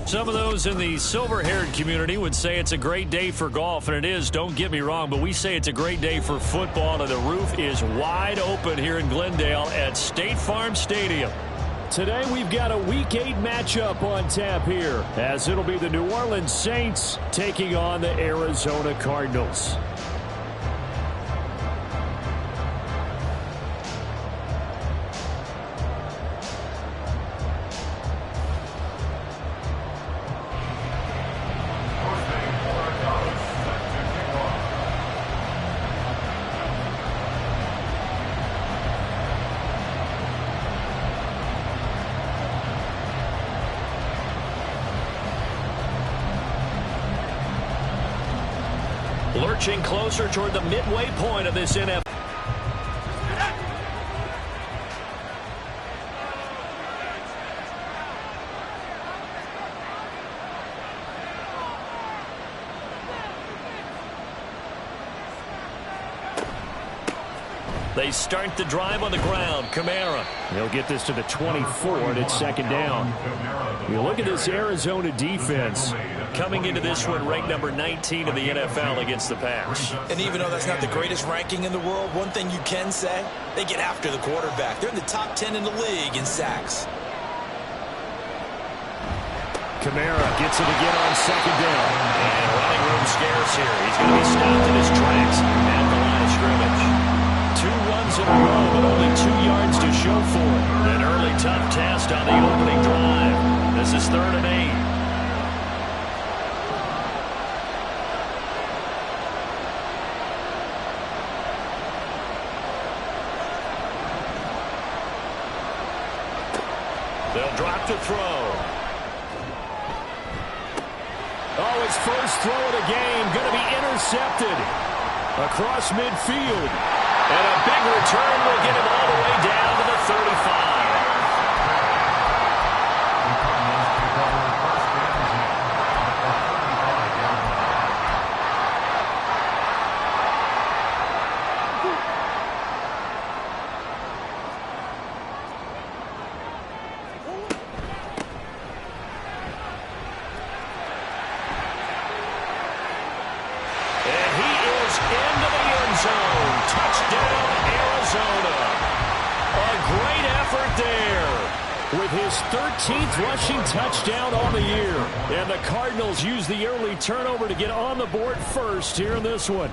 Some of those in the silver-haired community would say it's a great day for golf, and it is, don't get me wrong, but we say it's a great day for football, and the roof is wide open here in Glendale at State Farm Stadium. Today we've got a Week 8 matchup on tap here, as it'll be the New Orleans Saints taking on the Arizona Cardinals. Lurching closer toward the midway point of this NFL. They start the drive on the ground. Kamara. They'll get this to the 24, and it's second down. You look at this Arizona defense. Coming into this one ranked number 19 in the NFL against the pass. And even though that's not the greatest ranking in the world, one thing you can say, they get after the quarterback. They're in the top 10 in the league in sacks. Kamara gets it again on second down. And running room scarce here. He's going to be stopped in his tracks at the line of scrimmage. 2 runs in a row, but only 2 yards to show for it. An early tough test on the opening drive. This is 3rd and 8. They'll drop to throw. Oh, his first throw of the game going to be intercepted across midfield. And a big return will get him all the way down to the 35. Touchdown, Arizona. A great effort there with his 13th rushing touchdown on the year. And the Cardinals use the early turnover to get on the board first here in this one.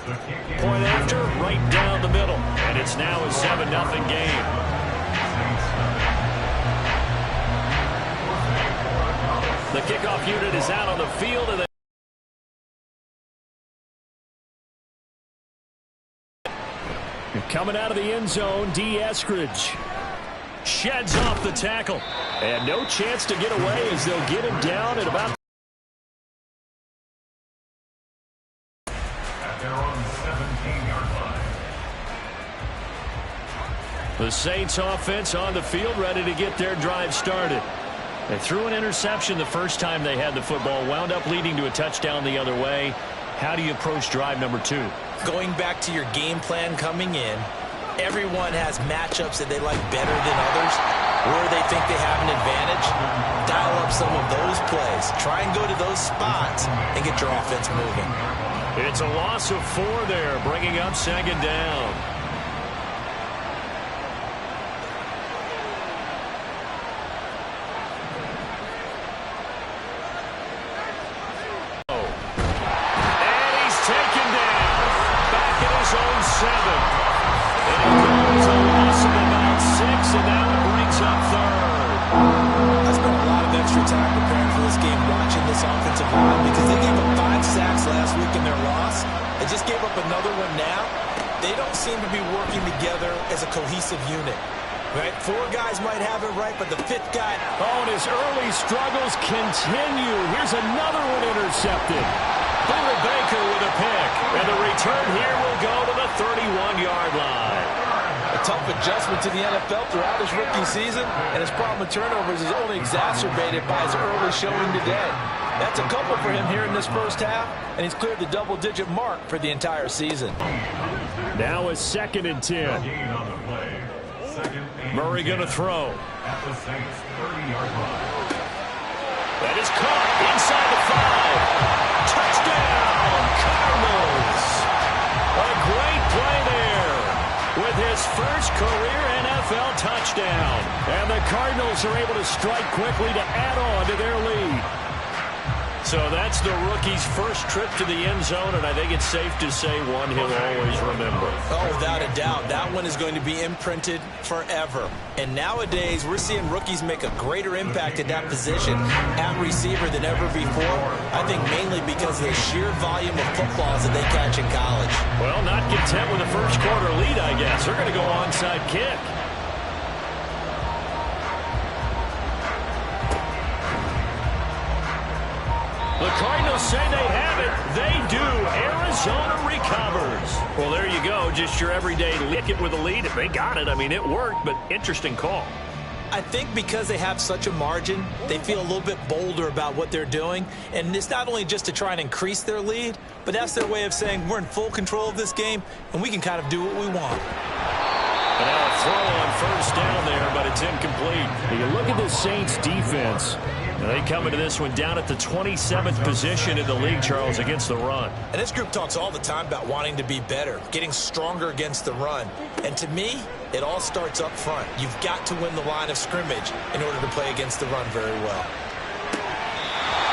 Point after, right down the middle. And it's now a 7-0 game. The kickoff unit is out on the field, and coming out of the end zone, Dee Eskridge sheds off the tackle. And no chance to get away as they'll get him down at about their own 17-yard line. The Saints offense on the field, ready to get their drive started. They threw an interception the first time they had the football, wound up leading to a touchdown the other way. How do you approach drive number 2? Going back to your game plan coming in, everyone has matchups that they like better than others, where they think they have an advantage. Dial up some of those plays. Try and go to those spots and get your offense moving. It's a loss of 4 there, bringing up second down. As a cohesive unit, right? 4 guys might have it right, but the 5th guy. Oh, and his early struggles continue. Here's another one intercepted. Buda Baker with a pick, and the return here will go to the 31-yard line. A tough adjustment to the NFL throughout his rookie season, and his problem with turnovers is only exacerbated by his early showing today. That's a couple for him here in this first half, and he's cleared the double-digit mark for the entire season. Now a 2nd and 10. Murray going to throw. At the Saints' 30-yard line. That is caught inside the 5. Touchdown, Cardinals. A great play there with his first career NFL touchdown. And the Cardinals are able to strike quickly to add on to their lead. So that's the rookie's first trip to the end zone, and I think it's safe to say one he'll always remember. Oh, without a doubt. That one is going to be imprinted forever. And nowadays, we're seeing rookies make a greater impact at that position at receiver than ever before. I think mainly because of the sheer volume of footballs that they catch in college. Well, not content with a first quarter lead, I guess. They're going to go onside kick. The Cardinals say they have it. They do. Arizona recovers. Well, there you go. Just your everyday lick it with a lead. If they got it, I mean, it worked, but interesting call. I think because they have such a margin, they feel a little bit bolder about what they're doing. And it's not only just to try and increase their lead, but that's their way of saying we're in full control of this game, and we can kind of do what we want. And now a throw on first down there, but it's incomplete. You look at the Saints defense. They come into this one down at the 27th position in the league, Charles, against the run. And this group talks all the time about wanting to be better, getting stronger against the run. And to me, it all starts up front. You've got to win the line of scrimmage in order to play against the run very well.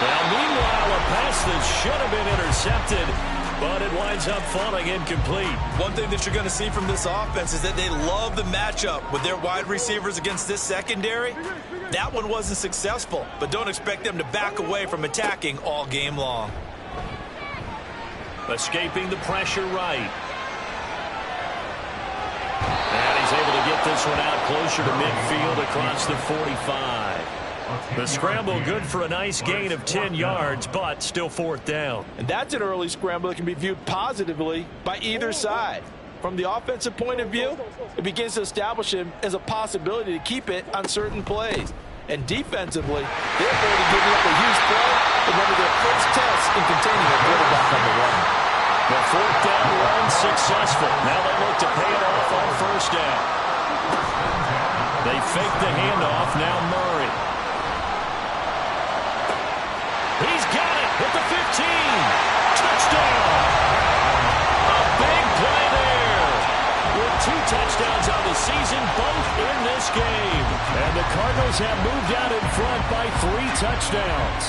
Now, meanwhile, a pass that should have been intercepted, but it winds up falling incomplete. One thing that you're going to see from this offense is that they love the matchup with their wide receivers against this secondary. That one wasn't successful, but don't expect them to back away from attacking all game long. Escaping the pressure right. And he's able to get this one out closer to midfield across the 45. The scramble good for a nice gain of 10 yards, but still fourth down. And that's an early scramble that can be viewed positively by either side. From the offensive point of view, it begins to establish him as a possibility to keep it on certain plays. And defensively, they're able to give up a huge play in one of their first tests in containing a quarterback on the run. The fourth down run successful. Now they look to pay it off on first down. They fake the handoff. Now Murray. He's got it at the 15. Touchdown. A big play there. With 2 touchdowns on the season, both in this game. And the Cardinals have moved out in front by 3 touchdowns.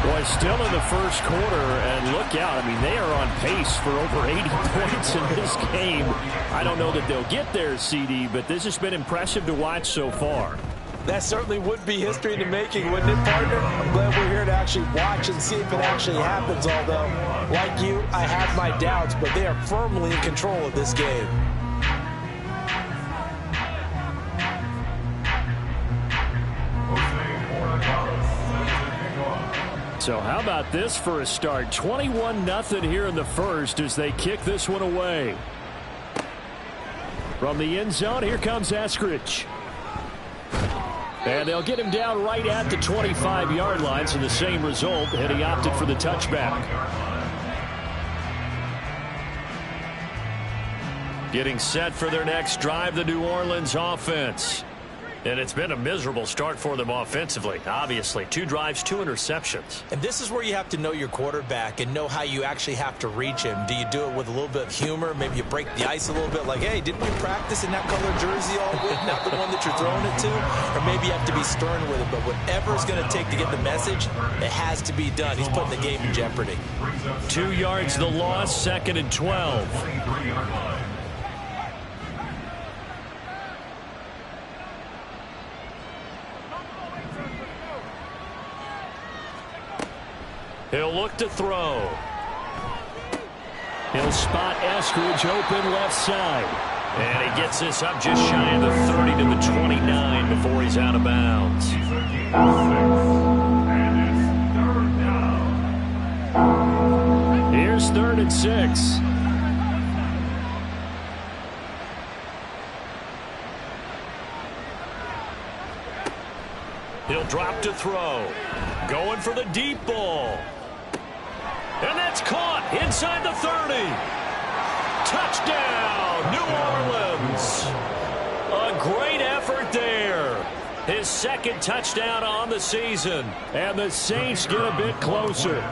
Boy, still in the first quarter, and look out. I mean, they are on pace for over 80 points in this game. I don't know that they'll get there, CD, but this has been impressive to watch so far. That certainly would be history in the making, wouldn't it, partner? I'm glad we're here to actually watch and see if it actually happens, although, like you, I have my doubts, but they are firmly in control of this game. So how about this for a start? 21-0 here in the first as they kick this one away. From the end zone, here comes Eskridge. And they'll get him down right at the 25-yard line, so the same result, and he opted for the touchback. Getting set for their next drive, the New Orleans offense. And it's been a miserable start for them offensively, obviously. 2 drives, 2 interceptions. And this is where you have to know your quarterback and know how you actually have to reach him. Do you do it with a little bit of humor? Maybe you break the ice a little bit like, hey, didn't we practice in that color jersey all week? Not the one that you're throwing it to? Or maybe you have to be stern with it. But whatever it's going to take to get the message, it has to be done. He's putting the game in jeopardy. 2 yards the loss, 2nd and 12. He'll look to throw. He'll spot Eskridge open left side. And he gets this up just shy of the 30 to the 29 before he's out of bounds. Here's 3rd and 6. He'll drop to throw. Going for the deep ball. And that's caught inside the 30. Touchdown, New Orleans. A great effort there. His second touchdown on the season. And the Saints get a bit closer.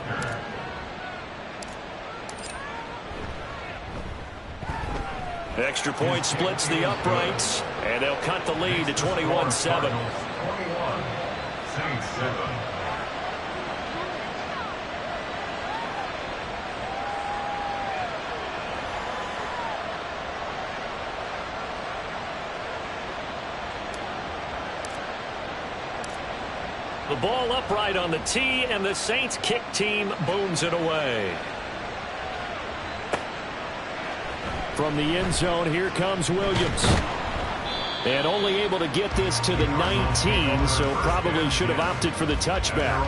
Extra point splits the uprights, and they'll cut the lead to 21-7. 21, Saints 7. The ball upright on the tee, and the Saints kick team booms it away. From the end zone, here comes Williams. And only able to get this to the 19, so probably should have opted for the touchback.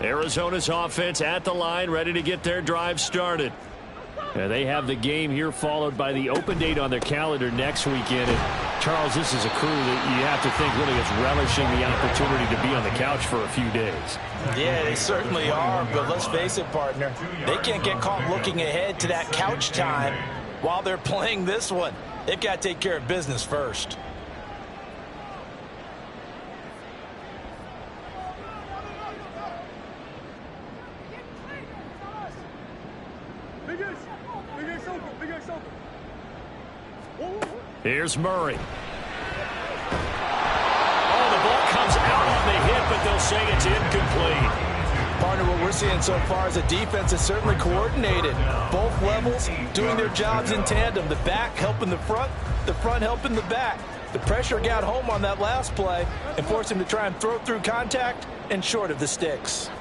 Arizona's offense at the line, ready to get their drive started. And they have the game here followed by the open date on their calendar next weekend. And Charles, this is a crew that you have to think really is relishing the opportunity to be on the couch for a few days. Yeah, they certainly are, but let's face it, partner. They can't get caught looking ahead to that couch time while they're playing this one. They've got to take care of business first. Here's Murray. Oh, the ball comes out on the hit, but they'll say it's incomplete. Partner, what we're seeing so far is the defense is certainly coordinated. Both levels doing their jobs in tandem. The back helping the front helping the back. The pressure got home on that last play and forced him to try and throw through contact and short of the sticks.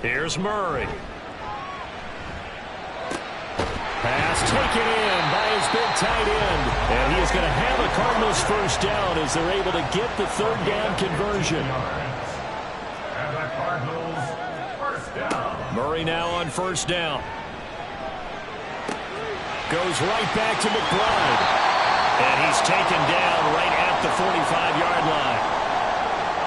Here's Murray. Pass taken in by his big tight end. And he is going to have a Cardinals first down as they're able to get the third down conversion. And the Cardinals first down. Murray now on first down. Goes right back to McBride. And he's taken down right at the 45-yard line.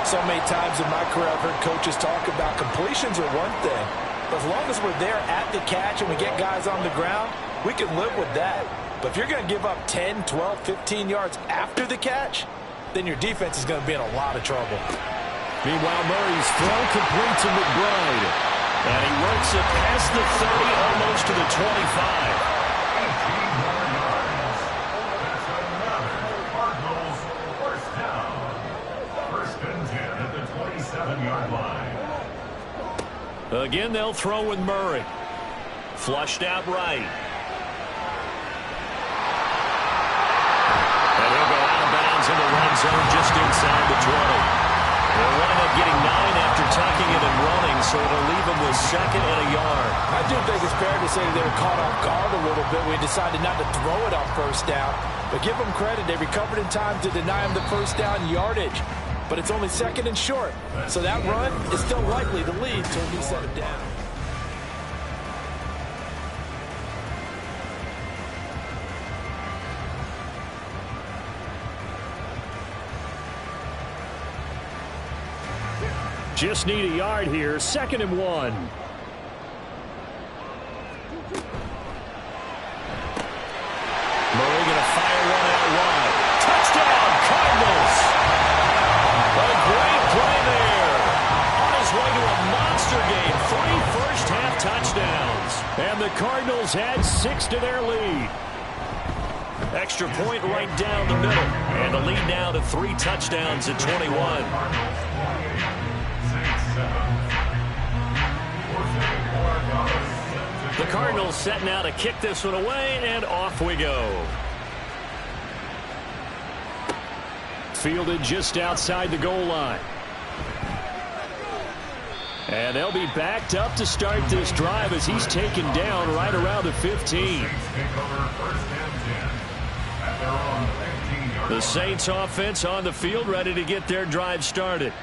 So many times in my career I've heard coaches talk about completions are one thing. But as long as we're there at the catch and we get guys on the ground, we can live with that. But if you're going to give up 10, 12, 15 yards after the catch, then your defense is going to be in a lot of trouble. Meanwhile, Murray's throw complete to McBride. And he works it past the 30, almost to the 25. 18 more yards. That's another Cardinals first down. First and 10 at the 27-yard line. Again, they'll throw with Murray. Flushed out right. And he'll go out of bounds in the red zone just inside the 20. They'll wind up getting 9 after tucking it and running, so it'll leave them with second and a yard. I do think it's fair to say they were caught off guard a little bit. We decided not to throw it on first down. But give them credit. They recovered in time to deny them the first down yardage. But it's only second and short. So that run is still likely to lead till he set it down. Just need a yard here. Second and 1. Murray going to fire one out wide. Touchdown, Cardinals! A great play there. On his way to a monster game. 3 first-half touchdowns. And the Cardinals add 6 to their lead. Extra point right down the middle. And the lead now to 3 touchdowns at 21. The Cardinals set now to kick this one away, and off we go. Fielded just outside the goal line. And they'll be backed up to start this drive as he's taken down right around the 15. The Saints offense on the field ready to get their drive started.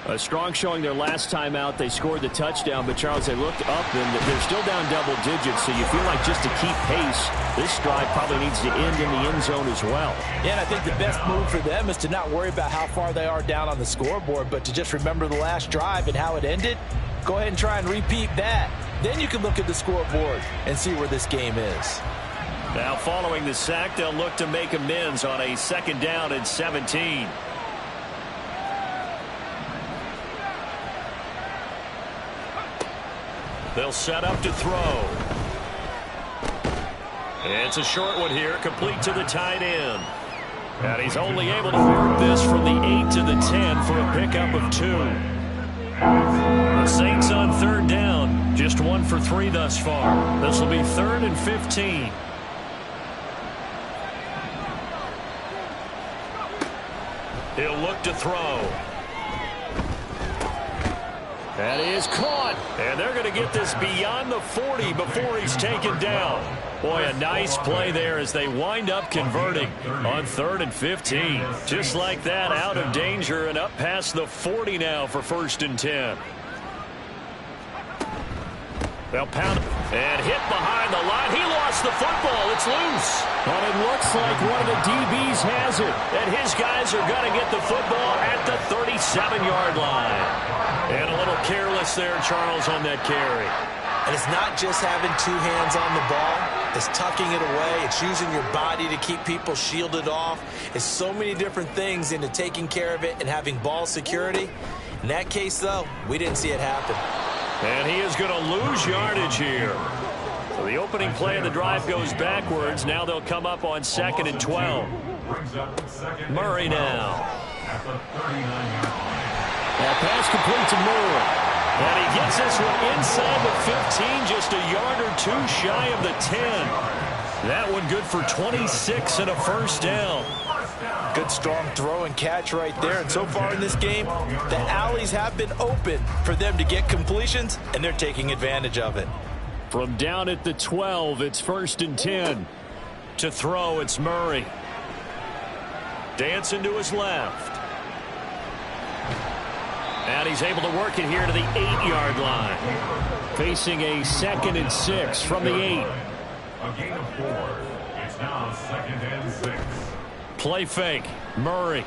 A strong showing their last time out. They scored the touchdown, but Charles, they looked up and they're still down double digits, so you feel like just to keep pace, this drive probably needs to end in the end zone as well. Yeah, and I think the best move for them is to not worry about how far they are down on the scoreboard, but to just remember the last drive and how it ended. Go ahead and try and repeat that. Then you can look at the scoreboard and see where this game is. Now following the sack, they'll look to make amends on a 2nd down and 17. They'll set up to throw. It's a short one here, complete to the tight end. And he's only able to work this from the 8 to the 10 for a pickup of 2. The Saints on 3rd down, just 1 for 3 thus far. This will be 3rd and 15. He'll look to throw. That is caught. And they're going to get this beyond the 40 before he's taken down. Boy, a nice play there as they wind up converting on 3rd and 15. Just like that, out of danger and up past the 40 now for 1st and 10. They'll pound and hit behind the line. He lost the football. It's loose. But it looks like one of the DBs has it. And his guys are going to get the football at the 37-yard line. And a little careless there, Charles, on that carry. And it's not just having 2 hands on the ball. It's tucking it away. It's using your body to keep people shielded off. It's so many different things into taking care of it and having ball security. In that case, though, we didn't see it happen. And he is going to lose yardage here. So the opening play of the drive goes backwards. Now they'll come up on 2nd and 12. Murray now. That pass complete to Moore. And he gets this one inside the 15, just a yard or 2 shy of the 10. That one good for 26 and a 1st down. Good strong throw and catch right there. And so far in this game, the alleys have been open for them to get completions, and they're taking advantage of it. From down at the 12, it's 1st and 10. To throw, it's Murray. Dancing to his left. And he's able to work it here to the 8-yard line. Facing a 2nd and 6 from the 8. A gain of 4. It's now 2nd and 6. Play fake. Murray.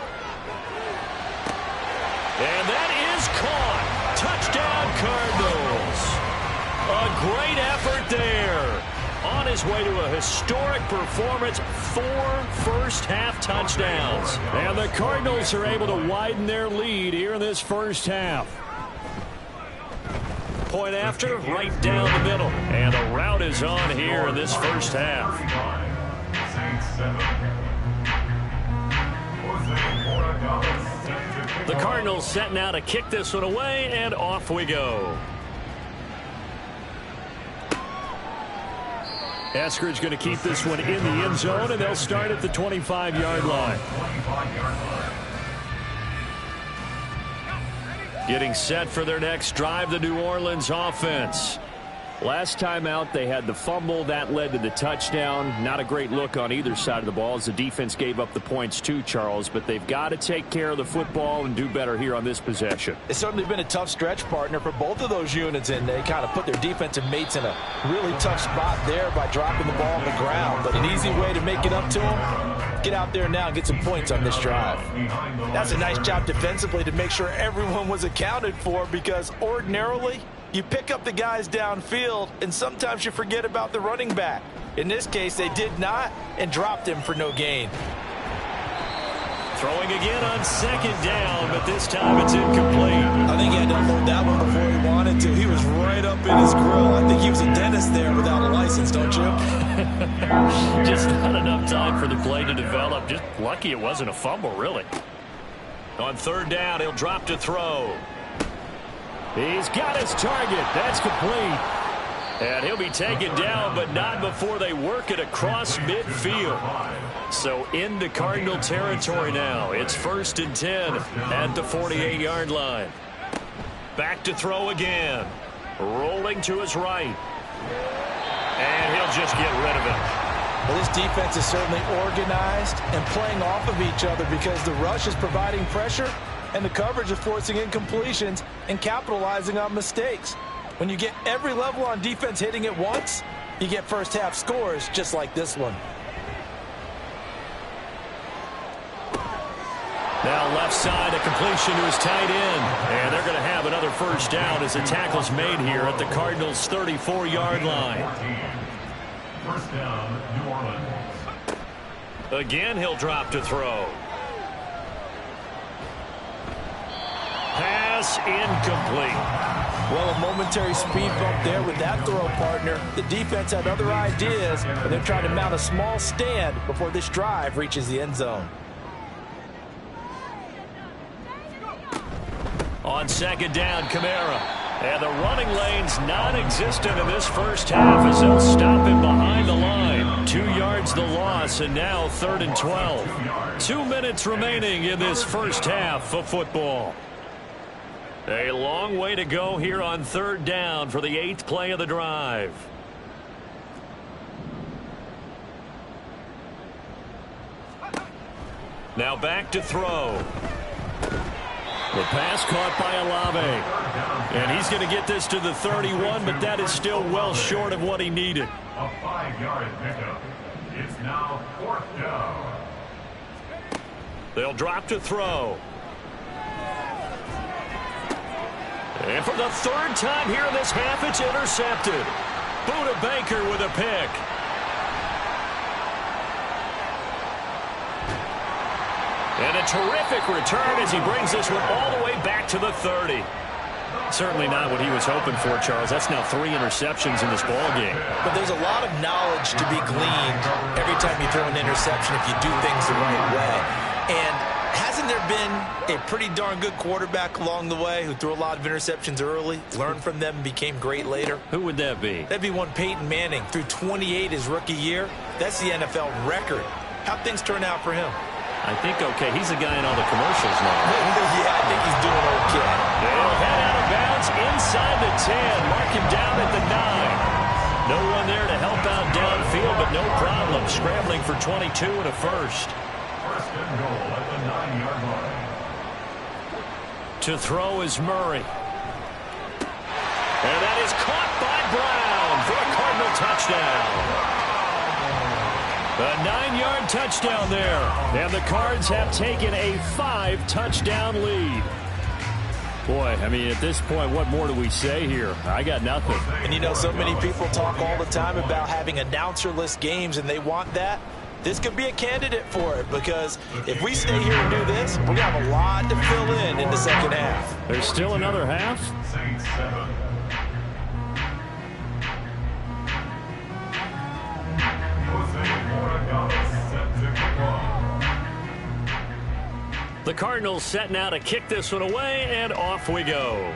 And that is caught. Touchdown, Cardinals. A great effort there. On his way to a historic performance, 4 first-half touchdowns. And the Cardinals are able to widen their lead here in this first half. Point after, right down the middle. And the route is on here in this first half. The Cardinals setting out to kick this one away, and off we go. Eskridge going to keep this one in the end zone, and they'll start at the 25-yard line. Getting set for their next drive, the New Orleans offense. Last time out, they had the fumble. That led to the touchdown. Not a great look on either side of the ball as the defense gave up the points too, Charles. But they've got to take care of the football and do better here on this possession. It's certainly been a tough stretch, partner, for both of those units, and they kind of put their defensive mates in a really tough spot there by dropping the ball on the ground. But an easy way to make it up to them, get out there now and get some points on this drive. That's a nice job defensively to make sure everyone was accounted for, because ordinarily you pick up the guys downfield, and sometimes you forget about the running back. In this case, they did not and dropped him for no gain. Throwing again on 2nd down, but this time it's incomplete. I think he had to unload that one before he wanted to. He was right up in his grill. I think he was a dentist there without a license, don't you? Just not enough time for the play to develop. Just lucky it wasn't a fumble, really. On 3rd down, he'll drop to throw. He's got his target. That's complete. And he'll be taken down, but not before they work it across midfield. So into Cardinal territory now. It's 1st and 10 at the 48-yard line. Back to throw again. Rolling to his right. And he'll just get rid of it. Well, this defense is certainly organized and playing off of each other, because the rush is providing pressure and the coverage is forcing incompletions and capitalizing on mistakes. When you get every level on defense hitting at once, you get first half scores just like this one. Now left side, a completion to his tight end. And they're going to have another first down as the tackle's made here at the Cardinals' 34-yard line. First down, New Orleans. Again, he'll drop to throw. Pass incomplete. Well, a momentary speed bump there with that throw, partner. The defense had other ideas, but they're trying to mount a small stand before this drive reaches the end zone. On second down, Kamara. And the running lane's non-existent in this first half as they'll stop him behind the line. 2 yards the loss, and now 3rd and 12. 2 minutes remaining in this first half of football. A long way to go here on 3rd down for the 8th play of the drive. Now back to throw. The pass caught by Olave. And he's going to get this to the 31, but that is still well short of what he needed. A 5-yard pickup. It's now 4th down. They'll drop to throw. And for the 3rd time here in this half, it's intercepted. Buda Baker with a pick. And a terrific return as he brings this one all the way back to the 30. Certainly not what he was hoping for, Charles. That's now 3 interceptions in this ball game. But there's a lot of knowledge to be gleaned every time you throw an interception if you do things the right way. And hasn't there been a pretty darn good quarterback along the way who threw a lot of interceptions early, learned from them, and became great later? Who would that be? That'd be one Peyton Manning. Threw 28 his rookie year. That's the NFL record. How'd things turn out for him? I think okay. He's the guy in all the commercials now. Yeah, I think he's doing okay. They'll head out of bounds inside the 10. Mark him down at the 9. No one there to help out downfield, but no problem. Scrambling for 22 and a first. First and goal at the 9-yard line. To throw is Murray. And that is caught by Brown for a Cardinal touchdown. A 9-yard touchdown there. And the Cards have taken a 5-touchdown lead. Boy, I mean, at this point, what more do we say here? I got nothing. And you know, so many people talk all the time about having announcer-less games, and they want that. This could be a candidate for it, because if we stay here and do this, we're going to have a lot to fill in the second half. There's still another half? Saints 7. The Cardinals set now to kick this one away, and off we go.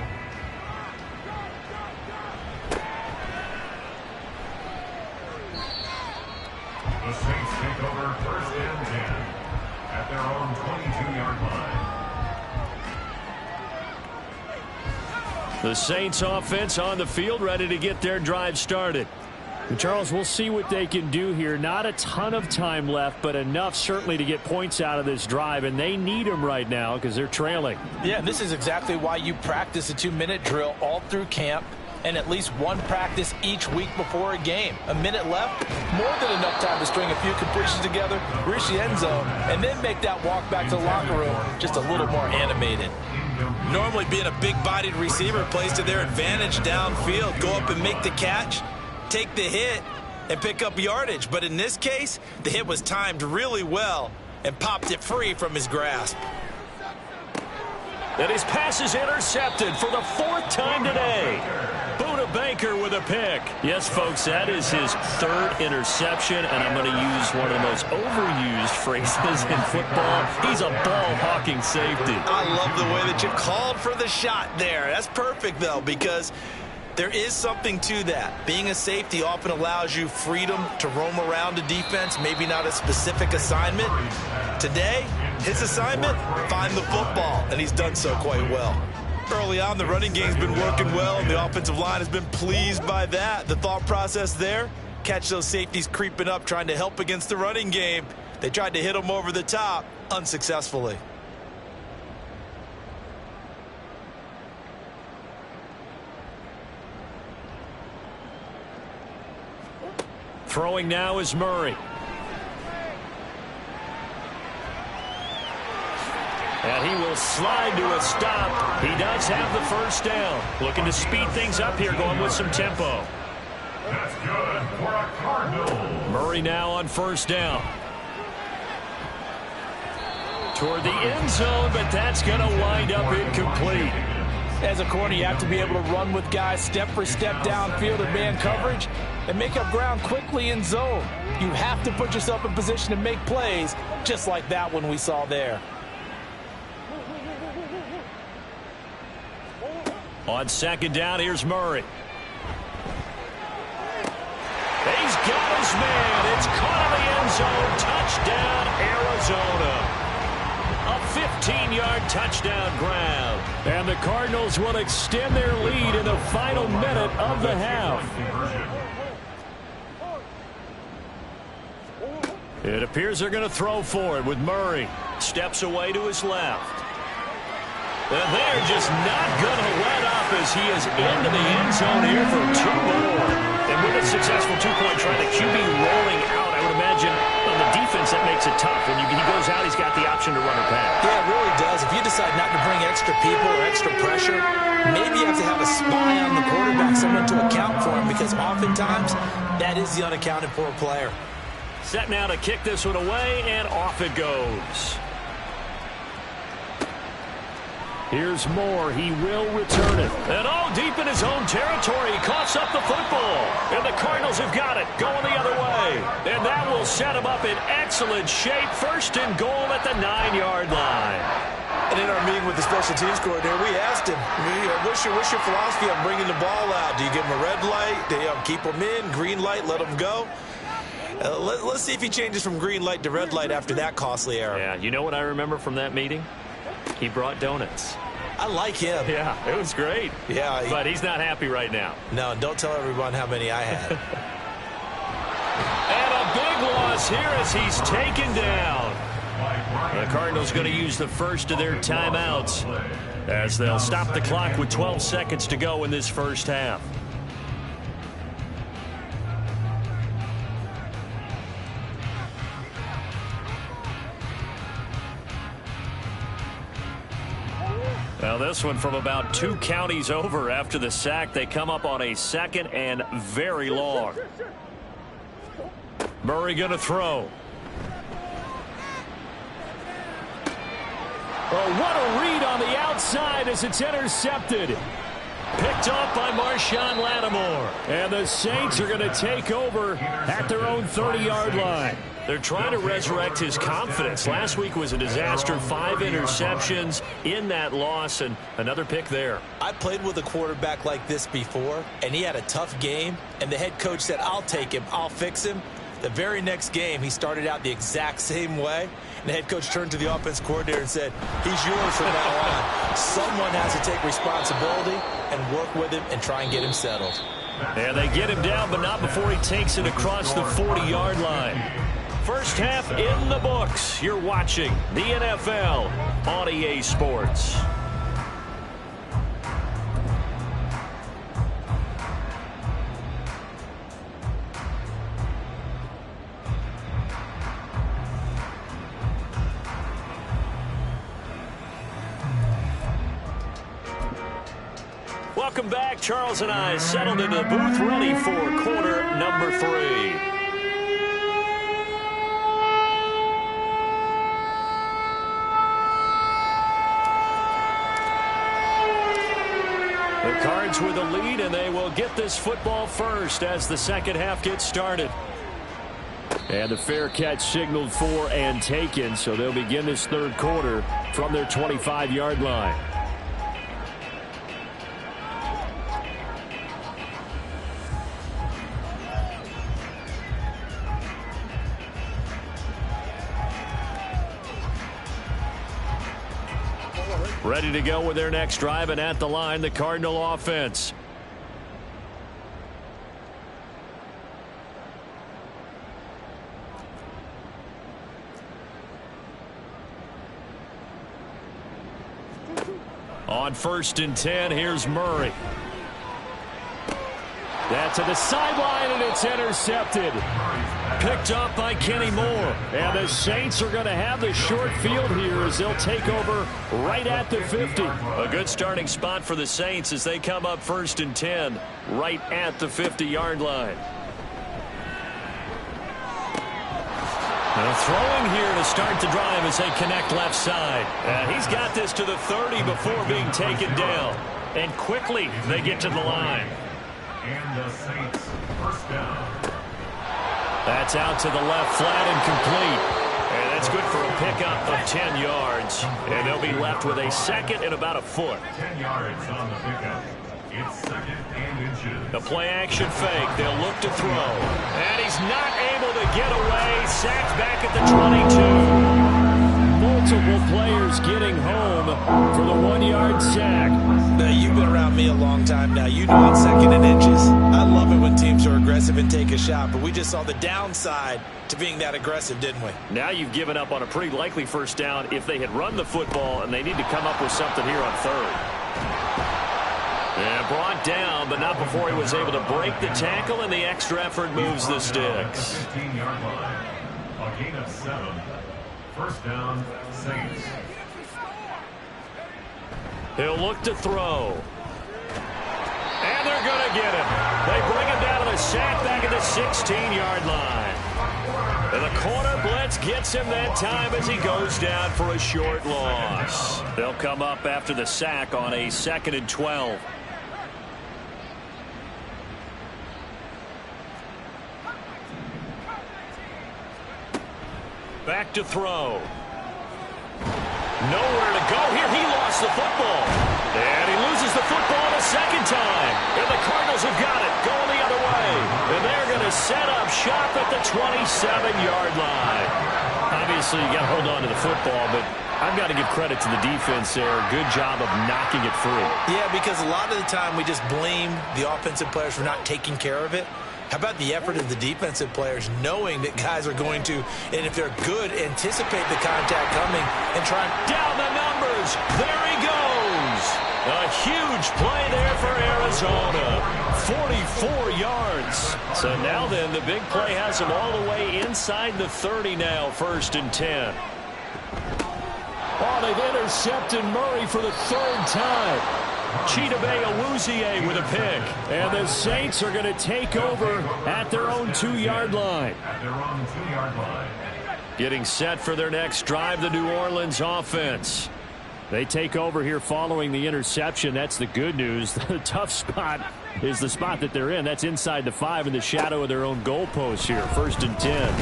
The Saints take over 1st and 10 at their own 22-yard line. The Saints offense on the field, ready to get their drive started. And Charles, we'll see what they can do here. Not a ton of time left, but enough certainly to get points out of this drive, and they need them right now because they're trailing. Yeah, and this is exactly why you practice a 2-minute drill all through camp and at least one practice each week before a game. A minute left, more than enough time to string a few completions together, reach the end zone, and then make that walk back to the locker room just a little more animated. Normally being a big-bodied receiver plays to their advantage downfield. Go up and make the catch, take the hit, and pick up yardage. But in this case, the hit was timed really well and popped it free from his grasp. And his pass is intercepted for the 4th time today. Buda Baker with a pick. Yes, folks, that is his 3rd interception, and I'm going to use one of the most overused phrases in football. He's a ball-hawking safety. I love the way that you called for the shot there. That's perfect, though, because there is something to that. Being a safety often allows you freedom to roam around a defense, maybe not a specific assignment. Today, his assignment, find the football, and he's done so quite well. Early on, the running game's been working well, and the offensive line has been pleased by that. The thought process there, catch those safeties creeping up, trying to help against the running game. They tried to hit him over the top, unsuccessfully. Throwing now is Murray. And he will slide to a stop. He does have the first down. Looking to speed things up here, going with some tempo. That's good for a Cardinal. Murray now on first down. Toward the end zone, but that's going to wind up incomplete. As a corner, you have to be able to run with guys step for step downfield in man coverage and make up ground quickly in zone. You have to put yourself in position to make plays, just like that one we saw there. On second down, here's Murray. He's got his man. It's caught in the end zone. Touchdown, Arizona. A 15-yard touchdown grab. And the Cardinals will extend their lead in the final minute of the half. It appears they're going to throw for it with Murray. Steps away to his left. And they're just not going to let up as he is into the end zone here for 2 more. And with a successful two-point try, the QB rolling out, I would imagine on the defense that makes it tough. When he goes out, he's got the option to run or pass. Yeah, it really does. If you decide not to bring extra people or extra pressure, maybe you have to have a spy on the quarterback, someone to account for him, because oftentimes that is the unaccounted for player. Set now to kick this one away, and off it goes. Here's Moore. He will return it. And deep in his own territory. He coughs up the football. And the Cardinals have got it. Going the other way. And that will set him up in excellent shape. First and goal at the 9-yard line. And in our meeting with the special teams coordinator, we asked him, what's your philosophy on bringing the ball out? Do you give him a red light? Do you keep him in? Green light, let him go? Let's see if he changes from green light to red light after that costly error. Yeah, you know what I remember from that meeting? He brought donuts. I like him. Yeah, it was great. Yeah. But he's not happy right now. No, don't tell everyone how many I had. And a big loss here as he's taken down. The Cardinals going to use the first of their timeouts as they'll stop the clock with 12 seconds to go in this first half. Now this one from about 2 counties over after the sack. They come up on a second and very long. Murray going to throw. Oh, what a read on the outside as it's intercepted. Picked off by Marshawn Lattimore. And the Saints are going to take over at their own 30-yard line. They're trying to resurrect his confidence. Last week was a disaster. 5 interceptions in that loss, and another pick there. I played with a quarterback like this before, and he had a tough game, and the head coach said, I'll take him, I'll fix him. The very next game, he started out the exact same way, and the head coach turned to the offense coordinator and said, he's yours from now on. Someone has to take responsibility and work with him and try and get him settled. And they get him down, but not before he takes it across the 40-yard line. First half in the books. You're watching the NFL on EA Sports. Welcome back. Charles and I settled into the booth, ready for quarter number 3. The Cards with the lead, and they will get this football first as the second half gets started. And the fair catch signaled for and taken, so they'll begin this third quarter from their 25-yard line. Ready to go with their next drive, and at the line, the Cardinal offense. On 1st and 10, here's Murray. That's to the sideline, and it's intercepted. Picked up by Kenny Moore. And the Saints are going to have the short field here as they'll take over right at the 50. A good starting spot for the Saints as they come up 1st and 10 right at the 50-yard line. Throwing here to start the drive as they connect left side. And he's got this to the 30 before being taken down. And quickly they get to the line. And the Saints first down. That's out to the left, flat and complete. And that's good for a pickup of 10 yards. And they'll be left with a second and about a foot. 10 yards on the pickup. It's 2nd and inches. The play action fake. They'll look to throw. And he's not able to get away. Sacked back at the 22. Multiple players getting home for the 1-yard sack. Now, you've been around me a long time now. You know on 2nd and inches. I love it when teams are aggressive and take a shot, but we just saw the downside to being that aggressive, didn't we? Now you've given up on a pretty likely first down if they had run the football, and they need to come up with something here on 3rd. And brought down, but not before he was able to break the tackle, and the extra effort moves the sticks. 15-yard line. A gain of 7. First down, Saints. He'll look to throw. And they're going to get him. They bring him down to the sack back at the 16-yard line. And the corner blitz gets him that time as he goes down for a short loss. They'll come up after the sack on a 2nd and 12. Back to throw. Nowhere to go here. He lost the football. And he loses the football the second time. And the Cardinals have got it. Going the other way. And they're going to set up shop at the 27-yard line. Obviously, you got to hold on to the football, but I've got to give credit to the defense there. Good job of knocking it free. Yeah, because a lot of the time we just blame the offensive players for not taking care of it. How about the effort of the defensive players knowing that guys are going to, and if they're good, anticipate the contact coming and try down the numbers. There he goes. A huge play there for Arizona. 44 yards. So now then, the big play has him all the way inside the 30 now, 1st and 10. Oh, they've intercepted Murray for the 3rd time. Chidobe Awuzie with a pick. And the Saints are going to take over at their own 2-yard line. At their own 2-yard line. Getting set for their next drive, the New Orleans offense. They take over here following the interception. That's the good news. The tough spot is the spot that they're in. That's inside the 5 in the shadow of their own goalpost here. 1st and 10.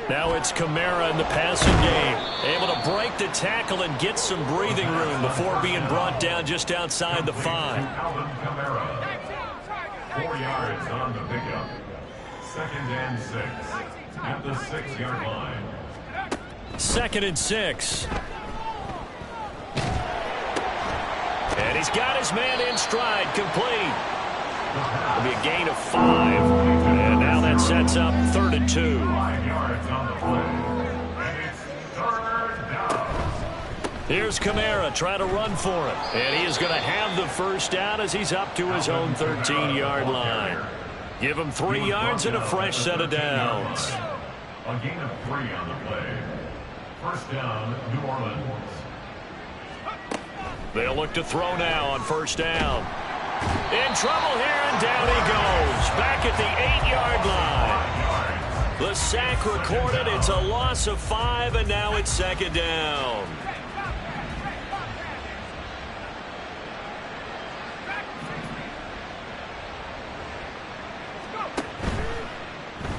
Now it's Kamara in the passing game. Able to break the tackle and get some breathing room before being brought down just outside the 5. Alvin Kamara. 4 yards on the pickup. 2nd and 6. At the 6-yard line. 2nd and 6. And he's got his man in stride, complete. It'll be a gain of 5. And now that sets up 3rd and 2. 5 yards on the play. And it's 3rd down. Here's Kamara trying to run for it. And he is going to have the first down as he's up to his own 13-yard line. Give him 3 yards and a fresh set of downs. A gain of 3 on the play. First down, New Orleans. They'll look to throw now on 1st down. In trouble here, and down he goes. Back at the 8-yard line. The sack recorded. It's a loss of 5, and now it's 2nd down.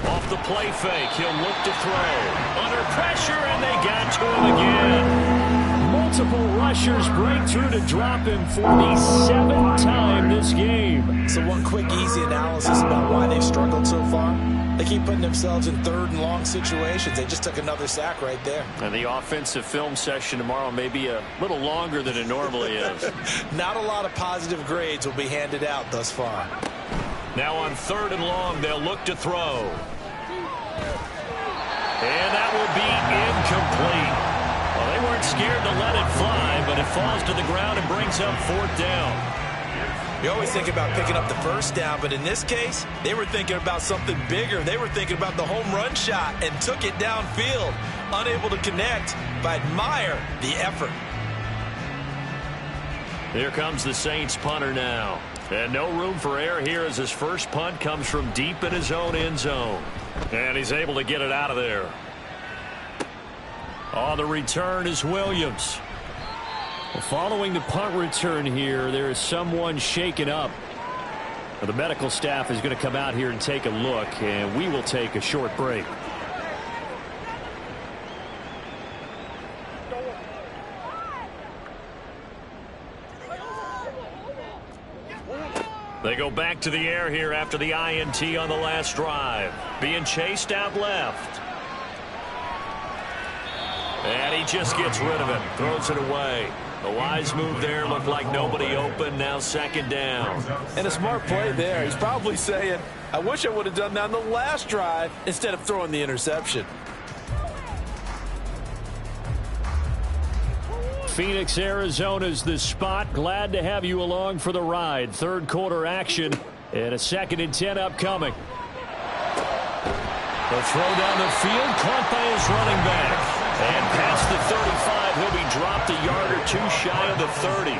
Off the play fake, he'll look to throw. Under pressure, and they got to him again. Multiple rushers break through to drop him for the 7th time this game. So one quick, easy analysis about why they've struggled so far. They keep putting themselves in 3rd and long situations. They just took another sack right there. And the offensive film session tomorrow may be a little longer than it normally is. Not a lot of positive grades will be handed out thus far. Now on 3rd and long, they'll look to throw. And that will be incomplete. Well, they weren't scared to let it fly, but it falls to the ground and brings up 4th down. You always think about picking up the first down, but in this case, they were thinking about something bigger. They were thinking about the home run shot and took it downfield. Unable to connect, but admire the effort. Here comes the Saints punter now. And no room for error here as his first punt comes from deep in his own end zone. And he's able to get it out of there. On the return is Williams. Well, following the punt return here, there is someone shaken up. Well, the medical staff is going to come out here and take a look, and we will take a short break. They go back to the air here after the INT on the last drive. Being chased out left. And he just gets rid of it. Throws it away. A wise move there. Looked like nobody open. Now second down. And a smart play there. He's probably saying, I wish I would have done that on the last drive instead of throwing the interception. Phoenix, Arizona's the spot. Glad to have you along for the ride. Third quarter action and a 2nd and 10 upcoming. The throw down the field, caught by his running back. And past the 35, he'll be dropped a yard or two shy of the 30.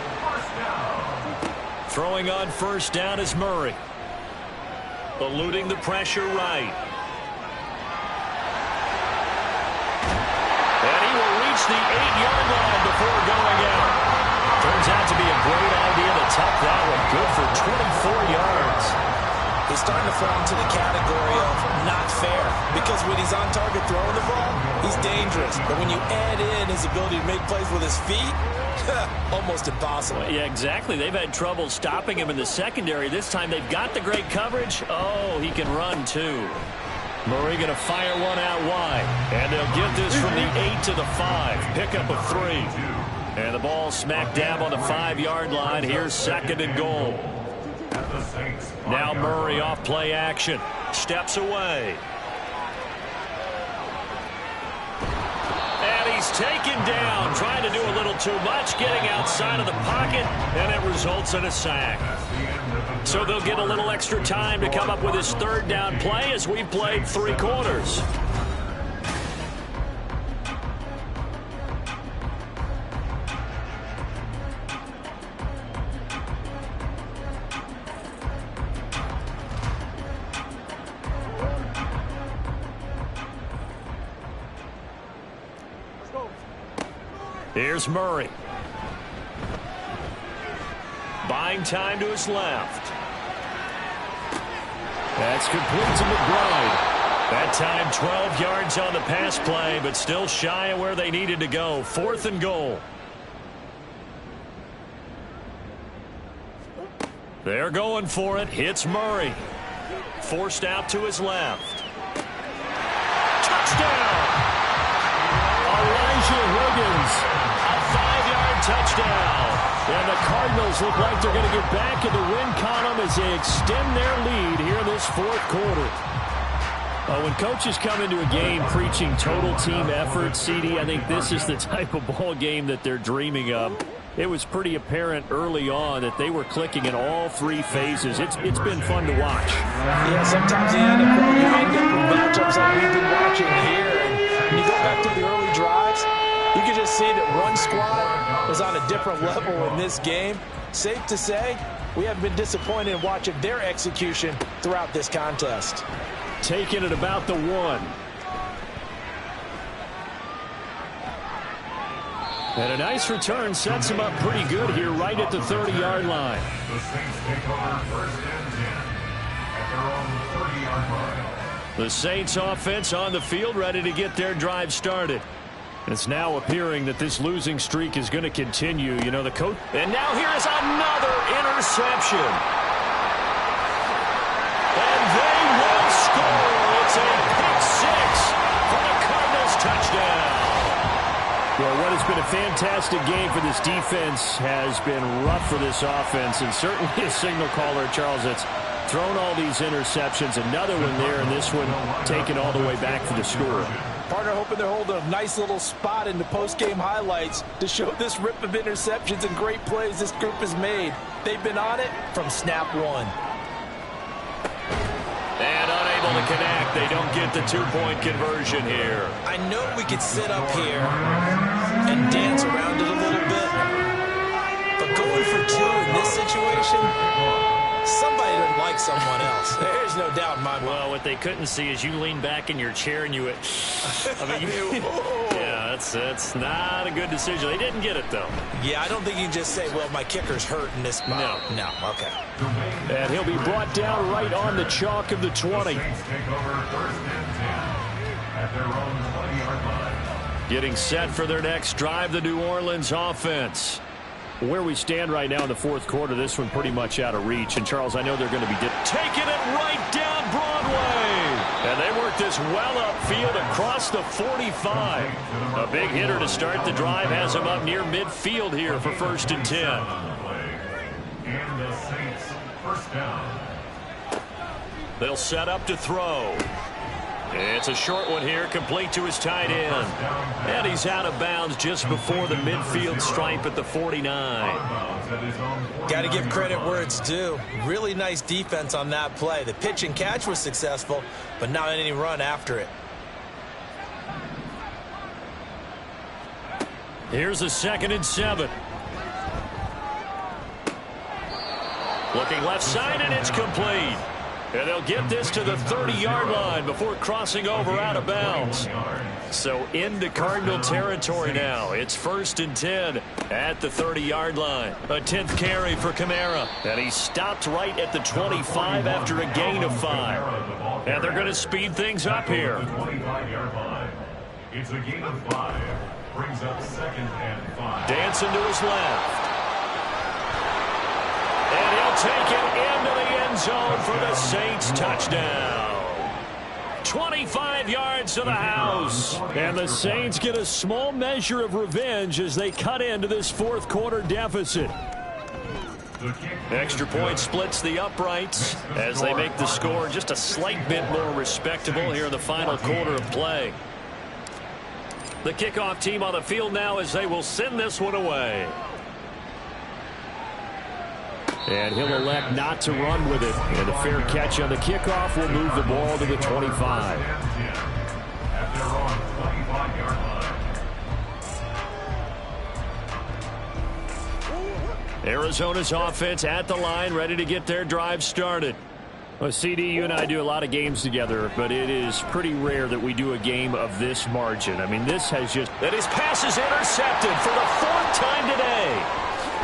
Throwing on first down is Murray. Eluding the pressure right. The 8-yard line before going out. Turns out to be a great idea to tuck that one. Good for 24 yards. He's starting to fall into the category of not fair, because when he's on target throwing the ball, he's dangerous. But when you add in his ability to make plays with his feet, almost impossible. Yeah, exactly. They've had trouble stopping him in the secondary. This time they've got the great coverage. Oh, he can run too. Murray going to fire one out wide. And they'll get this from the 8 to the 5. Pickup of 3. And the ball smack dab on the 5-yard line. Here's 2nd and goal. Now Murray off play action. Steps away. And he's taken down. Trying to do a little too much. Getting outside of the pocket. And it results in a sack. So they'll get a little extra time to come up with his 3rd down play as we played 3 quarters. Here's Murray. Buying time to his left. That's complete to McBride. That time 12 yards on the pass play, but still shy of where they needed to go. 4th and goal. They're going for it. Hits Murray. Forced out to his left. Touchdown! Elijah Higgins. A 5-yard touchdown. And the Cardinals look like they're going to get back in the win column as they extend their lead here in this 4th quarter. When coaches come into a game preaching total team effort, CD, I think this is the type of ball game that they're dreaming of. It was pretty apparent early on that they were clicking in all 3 phases. It's been fun to watch. Yeah, sometimes you end up with matchups like we've been watching here. And when you go back to the early drives, you can just see that run squad was on a different level in this game. Safe to say, we haven't been disappointed in watching their execution throughout this contest. Taking it about the 1. And a nice return sets him up pretty good here right at the 30-yard line. The Saints take over 1st and 10 at their own 30-yard line. The Saints offense on the field ready to get their drive started. It's now appearing that this losing streak is going to continue. You know, the coach. And now here is another interception. And they will score. It's a pick 6 for the Cardinals touchdown. Well, what has been a fantastic game for this defense has been rough for this offense, and certainly a signal caller, Charles, that's thrown all these interceptions. Another one there, and this one taken all the way back for the score. Partner hoping they're holding a nice little spot in the post-game highlights to show this rip of interceptions and great plays this group has made. They've been on it from snap one. And unable to connect. They don't get the two-point conversion here. I know we could sit up here and dance around it a little bit, but going for two in this situation, somebody doesn't like someone else. There's no doubt in my mind. Well, what they couldn't see is you lean back in your chair and you went, yeah, that's not a good decision. They didn't get it, though. Yeah, I don't think you can just say, well, my kicker's hurt in this spot. No, okay. And he'll be brought down right on the chalk of the 20. Getting set for their next drive, the New Orleans offense. Where we stand right now in the fourth quarter, this one pretty much out of reach. And, Charles, I know they're going to be taking it right down Broadway. And they work this well upfield across the 45. A big hitter to start the drive has him up near midfield here for 1st and 10. And the Saints, first down. They'll set up to throw. It's a short one here, complete to his tight end. And he's out of bounds just before the midfield stripe at the 49. Got to give credit where it's due. Really nice defense on that play. The pitch and catch was successful, but not any run after it. Here's a 2nd and 7. Looking left side, and it's complete. And they'll get this to the 30-yard line before crossing over out of bounds. So into Cardinal territory now. It's 1st and 10 at the 30-yard line. A 10th carry for Kamara. And he stopped right at the 25 after a gain of 5. And they're going to speed things up here. It's a gain of 5. Brings up 2nd and 5. Dancing to his left. And he'll take it into the end zone for the Saints touchdown. 25 yards to the house. And the Saints get a small measure of revenge as they cut into this fourth quarter deficit. Extra point splits the uprights as they make the score just a slight bit more respectable here in the final quarter of play. The kickoff team on the field now as they will send this one away. And he'll elect not to run with it. And a fair catch on the kickoff will move the ball to the 25. Arizona's offense at the line, ready to get their drive started. Well, CD, you and I do a lot of games together, but it is pretty rare that we do a game of this margin. I mean, this has just... That his pass is intercepted for the 4th time today.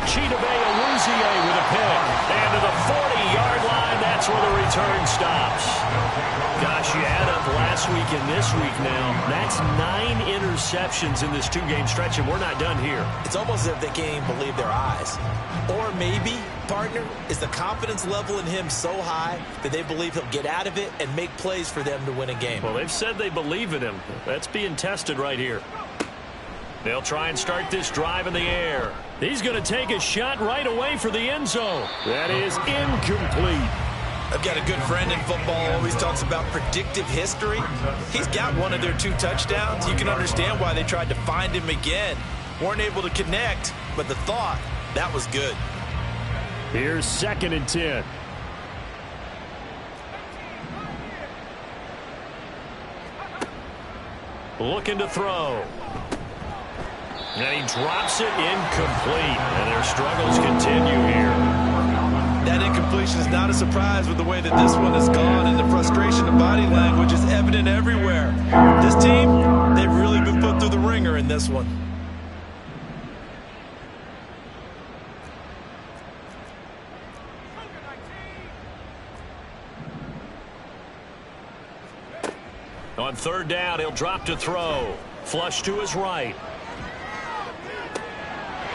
Chidobe Awuzie with a pick. And to the 40-yard line, that's where the return stops. Gosh, you add up last week and this week now. That's 9 interceptions in this 2-game stretch, and we're not done here. It's almost as if they can't even believe their eyes. Or maybe, partner, is the confidence level in him so high that they believe he'll get out of it and make plays for them to win a game. Well, they've said they believe in him. That's being tested right here. They'll try and start this drive in the air. He's going to take a shot right away for the end zone. That is incomplete. I've got a good friend in football, always talks about predictive history. He's got one of their 2 touchdowns. You can understand why they tried to find him again. Weren't able to connect, but the thought, that was good. Here's 2nd and 10. Looking to throw. And he drops it incomplete. And their struggles continue here. That incompletion is not a surprise with the way that this one has gone, and the frustration of body language is evident everywhere. This team, they've really been put through the ringer in this one. On 3rd down, he'll drop to throw. Flush to his right.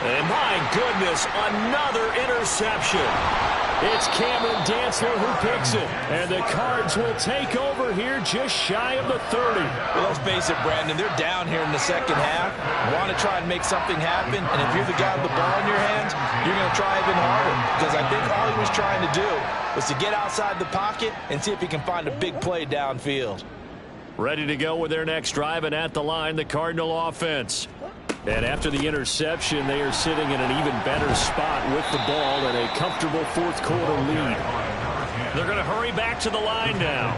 And my goodness, another interception. It's Cameron Dantzler who picks it. And the Cards will take over here just shy of the 30. Well, let's face it, Brandon, they're down here in the 2nd half. Want to try and make something happen. And if you're the guy with the ball in your hands, you're going to try even harder. Because I think all he was trying to do was to get outside the pocket and see if he can find a big play downfield. Ready to go with their next drive, and at the line, the Cardinal offense. And after the interception, they are sitting in an even better spot with the ball and a comfortable fourth quarter lead. They're going to hurry back to the line now.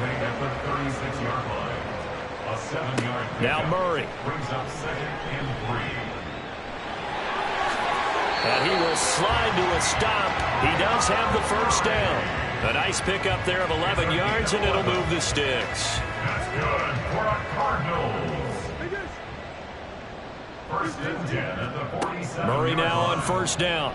Now Murray. And he will slide to a stop. He does have the first down. A nice pickup there of 11 yards, and it'll move the sticks. That's good for a Cardinals. First and 10 at the 47. Murray now on first down.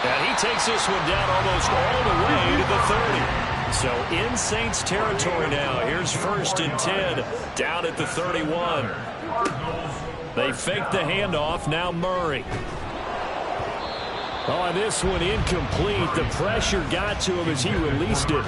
And he takes this one down almost all the way to the 30. So in Saints territory now. Here's first and 10 down at the 31. They fake the handoff. Now Murray. Oh, and this one incomplete. The pressure got to him as he released it.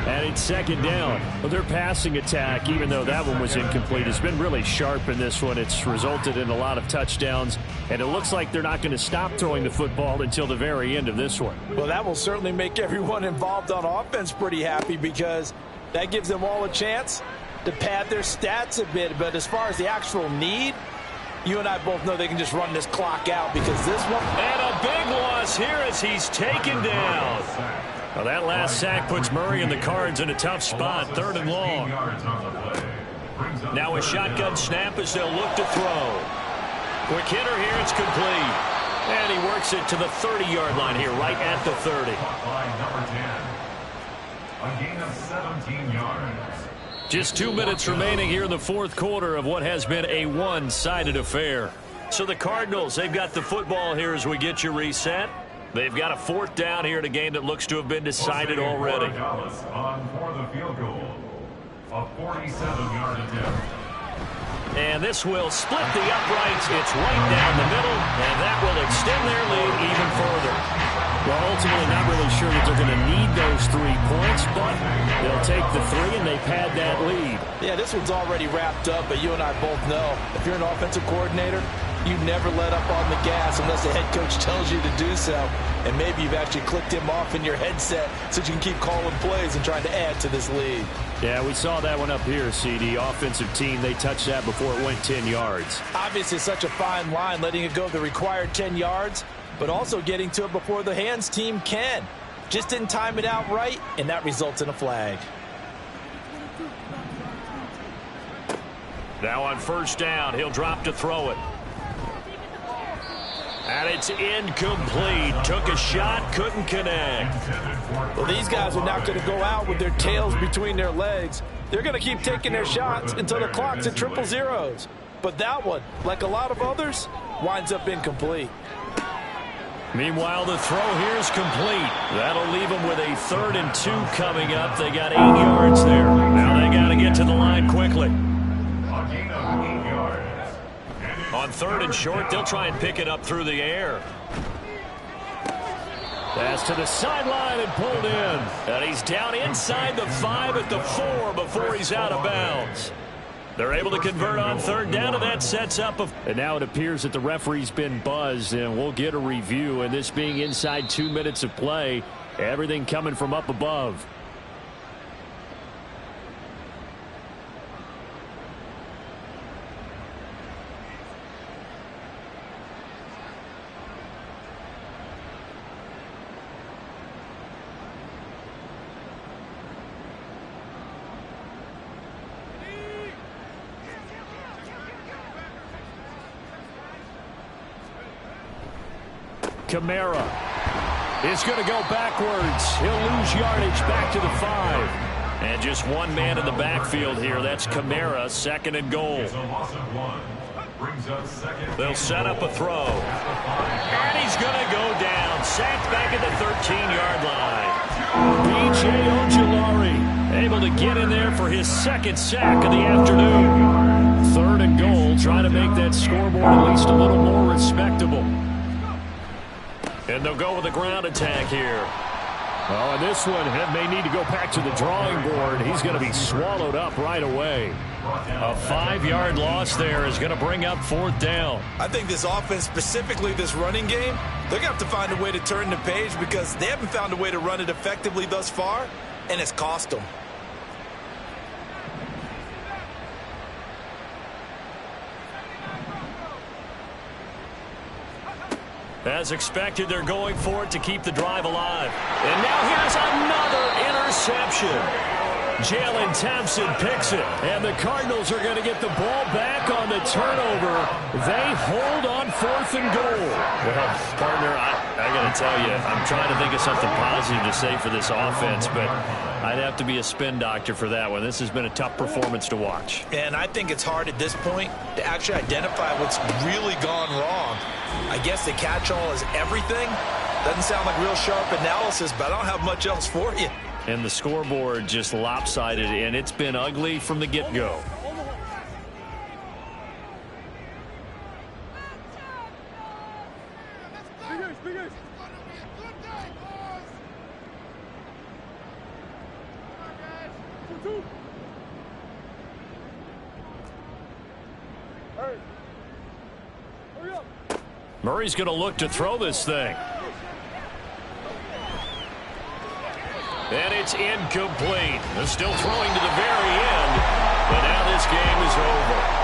And it's second down. Well, their passing attack, even though that one was incomplete, has been really sharp in this one. It's resulted in a lot of touchdowns. And it looks like they're not going to stop throwing the football until the very end of this one. Well, that will certainly make everyone involved on offense pretty happy, because that gives them all a chance to pad their stats a bit. But as far as the actual need, you and I both know they can just run this clock out, because this one... And a big loss here as he's taken down. Well, that last sack puts Murray and the Cards in a tough spot, 3rd and long. Now a shotgun snap as they'll look to throw. Quick hitter here, it's complete. And he works it to the 30-yard line here, right at the 30. A gain of 17 yards. Just 2 minutes remaining here in the fourth quarter of what has been a one-sided affair. So the Cardinals, they've got the football here as we get you reset. They've got a 4th down here in a game that looks to have been decided already. On for the field goal. A 47-yard attempt. And this will split the uprights. It's right down the middle, and that will extend their lead even further. Well, ultimately not really sure that they're going to need those 3 points, but they'll take the 3 and they pad that lead. Yeah, this one's already wrapped up, but you and I both know if you're an offensive coordinator, you never let up on the gas unless the head coach tells you to do so. And maybe you've actually clicked him off in your headset so you can keep calling plays and trying to add to this lead. Yeah, we saw that one up here, CD. Offensive team, they touched that before it went 10 yards. Obviously, such a fine line, letting it go the required 10 yards, but also getting to it before the hands team can. Just didn't time it out right, and that results in a flag. Now on first down, he'll drop to throw it. And it's incomplete. Took a shot, couldn't connect. Well, these guys are not going to go out with their tails between their legs. They're going to keep taking their shots until the clock's at 000. But that one, like a lot of others, winds up incomplete. Meanwhile, the throw here is complete. That'll leave them with a 3rd and 2 coming up. They got 8 yards there. Now they got to get to the line quickly. A gain of 8 yards. On 3rd and short, they'll try and pick it up through the air. Pass to the sideline and pulled in. And he's down inside the 5 at the 4 before he's out of bounds. They're able to convert on 3rd down, and that sets up and now it appears that the referee's been buzzed, and we'll get a review. And this being inside 2 minutes of play, everything coming from up above. Kamara is going to go backwards. He'll lose yardage back to the 5. And just one man in the backfield here. That's Kamara, 2nd and goal. They'll set up a throw. And he's going to go down. Sacked back at the 13-yard line. B.J. Ojulari able to get in there for his 2nd sack of the afternoon. 3rd and goal, trying to make that scoreboard at least a little more respectable. And they'll go with a ground attack here. Oh, and this one may need to go back to the drawing board. He's going to be swallowed up right away. A 5-yard loss there is going to bring up 4th down. I think this offense, specifically this running game, they're going to have to find a way to turn the page because they haven't found a way to run it effectively thus far, and it's cost them. As expected, they're going for it to keep the drive alive. And now here's another interception. Jalen Thompson picks it, and the Cardinals are going to get the ball back on the turnover. They hold on 4th and goal. Well, partner, I got to tell you, I'm trying to think of something positive to say for this offense, but I'd have to be a spin doctor for that one. This has been a tough performance to watch. And I think it's hard at this point to actually identify what's really gone wrong. I guess the catch-all is everything. Doesn't sound like real sharp analysis, but I don't have much else for you. And the scoreboard just lopsided, and it's been ugly from the get-go. Murray's going to look to throw this thing. And it's incomplete. They're still throwing to the very end, but now this game is over.